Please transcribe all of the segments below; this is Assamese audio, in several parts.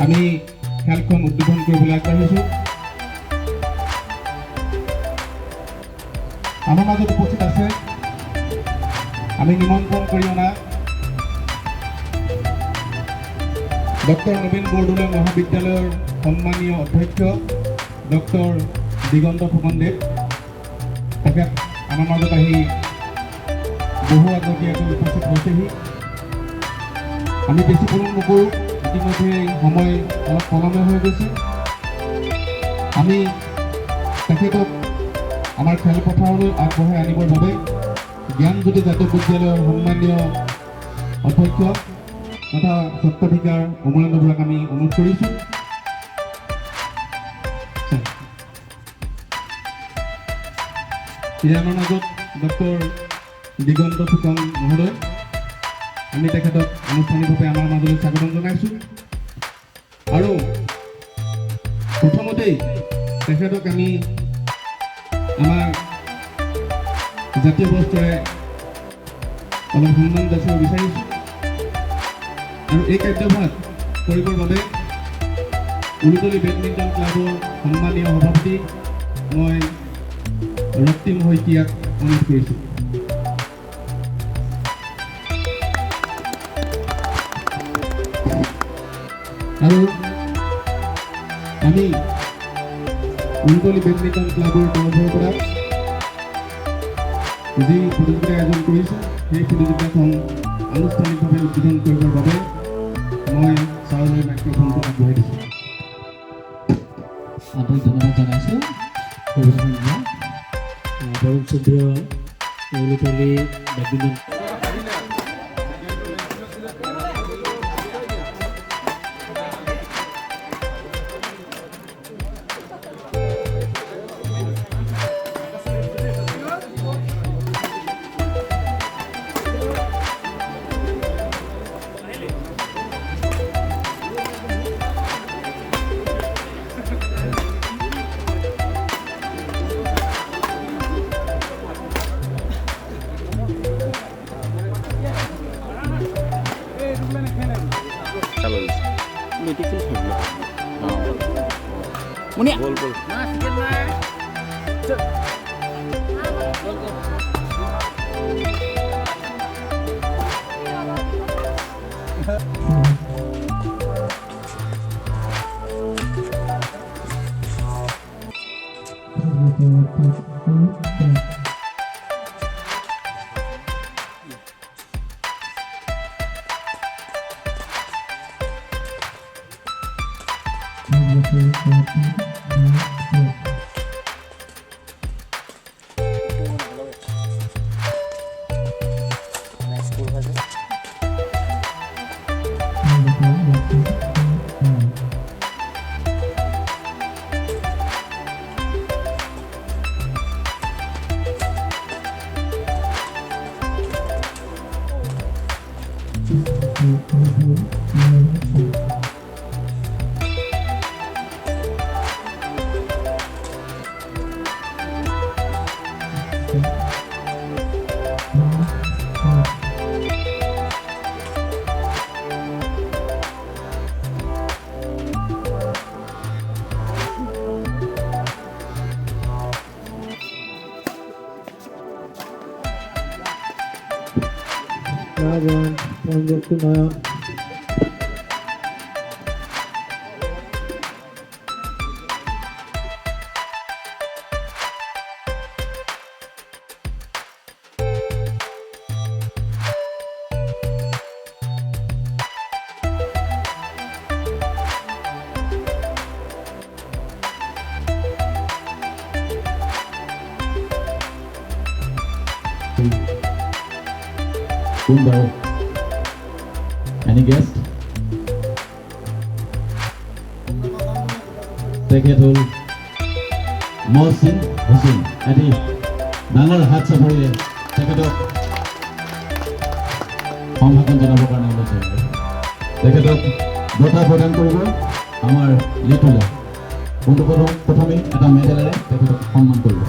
আমি খেলখন উদ্বোধন কৰিবলৈ আগবাঢ়িছোঁ। আমাৰ মাজত উপস্থিত আছে আমি নিমন্ত্ৰণ কৰি অনা ডক্টৰ নবীন বৰদলৈ মহাবিদ্যালয়ৰ সন্মানীয় অধ্যক্ষ ডক্টৰ দিগন্ত ফুকনদেৱ। তেখেত আমাৰ মাজত আহি বহু আগতীয়াকৈ উপস্থিত হৈছেহি। আমি বেছি পলম নকৰোঁ, ইতিমধ্যে সময় অলপ পলমে হৈ গৈছে। আমি তেখেতক আমাৰ খেলপথাৰলৈ আগবঢ়াই আনিবৰ বাবে জ্ঞানজ্যোতি জাতীয় বিদ্যালয়ৰ সন্মানীয় অধ্যক্ষ তথা স্বত্বাধিকাৰ অমৰেন্দ্ৰ বৰাক আমি অনুৰোধ কৰিছোঁ। এতিয়া আমাৰ মাজত ডক্টৰ দিগন্ত ফুকন মহোদয়, আমি তেখেতক আনুষ্ঠানিকভাৱে আমাৰ মাজলৈ স্বাগতম জনাইছোঁ। আৰু প্ৰথমতেই তেখেতক আমি আমাৰ জাতীয় বস্ত্ৰৰে অলপ সন্মান যাচিব বিচাৰিছোঁ। আৰু এই কাৰ্যভাগ কৰিবৰ বাবে উলুতলি বেডমিণ্টন ক্লাবৰ সন্মানীয় সভাপতি মই ৰক্তিম শইকীয়াক অনুৰোধ কৰিছোঁ। আৰু আমি উলুতলি বেডমিণ্টন ক্লাবৰ তৰফৰ পৰা যি প্ৰতিযোগিতা আয়োজন কৰিছোঁ সেই প্ৰতিযোগিতাখন আনুষ্ঠানিকভাৱে উদ্বোধন কৰিবৰ বাবে মই ছাৰলৈ মাইক্ৰফোনটো আগবঢ়াই দিছোঁ। আন্তৰিক ধন্যবাদ জনাইছোঁ। পৰম শ্ৰদ্ধেয় উলুতলি বেডমিণ্টন পঞ্জক্তি নয়ন Kumbaro. Any guest? তেখেতল মহসিন হুছেইন। এটি ডাঙৰ হাত চাপৰিৰে তেখেতক সম্ভাষণ জনাবৰ কাৰণে অনুৰোধ জনাইছোঁ। তেখেতক বঁটা প্ৰদান কৰিব আমাৰ লিটুলে। প্ৰথমেই এটা মেডেলেৰে তেখেতক সন্মান কৰিব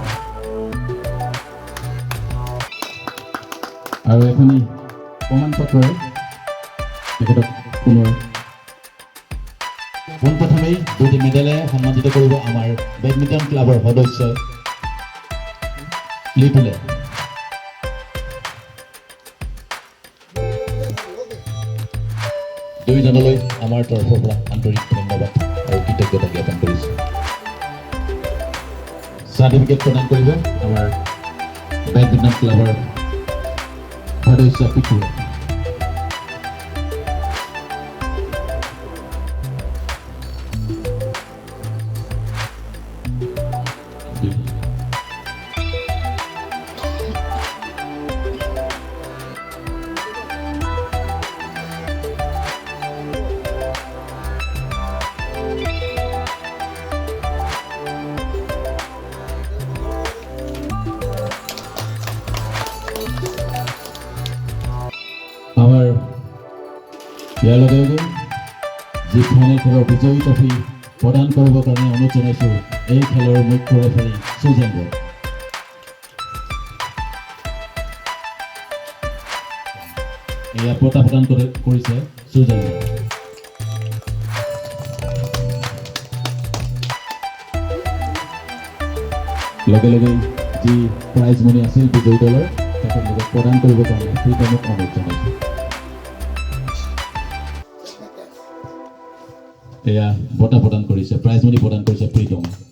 আৰু এখনি প্ৰমাণ পত্ৰৰে তেখেতক পুনৰ পোনপ্ৰথমেই দুটি মেডেলে সন্মানিত কৰিব আমাৰ বেডমিণ্টন ক্লাবৰ সদস্য লিটুলে। দুয়োজনলৈ আমাৰ তৰফৰ পৰা আন্তৰিক ধন্যবাদ আৰু কৃতজ্ঞতা জ্ঞাপন কৰিছোঁ। চাৰ্টিফিকেট প্ৰদান কৰিব আমাৰ বেডমিণ্টন ক্লাবৰ সদস্য পিকুলে। আমাৰ ইয়াৰ লগে লগে যি ফাইনেল খেলৰ বিজয়ী ট্ৰফি প্ৰদান কৰিবৰ কাৰণে অনুৰোধ জনাইছোঁ এই খেলৰ মুখ্য ৰেফাৰী সুজেন্দ্ৰ। এয়া বঁটা প্ৰদান কৰিছে সুজেন্দ্ৰ। লগে লগে যি প্ৰাইজ মনি আছিল বিজয়ী দলৰ তেখেতলোকক প্ৰদান কৰিবৰ কাৰণে প্ৰীতমক অনুৰোধ জনাইছোঁ। এয়া বঁটা প্ৰদান কৰিছে, প্ৰাইজ মনি প্ৰদান কৰিছে প্ৰীতমক।